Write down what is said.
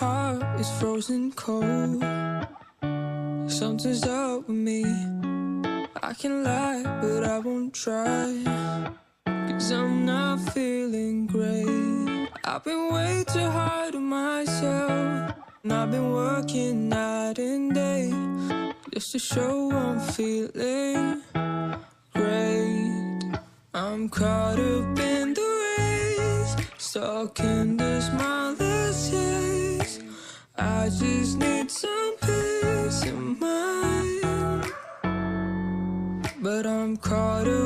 heart is frozen cold. Something's up with me. I can lie, but I won't try, 'cause I'm not feeling great. I've been way too hard on myself, and I've been working night and day just to show I'm feeling great. I'm caught up in the race, stuck in this mindless chase. I just need some peace of mind, but I'm caught up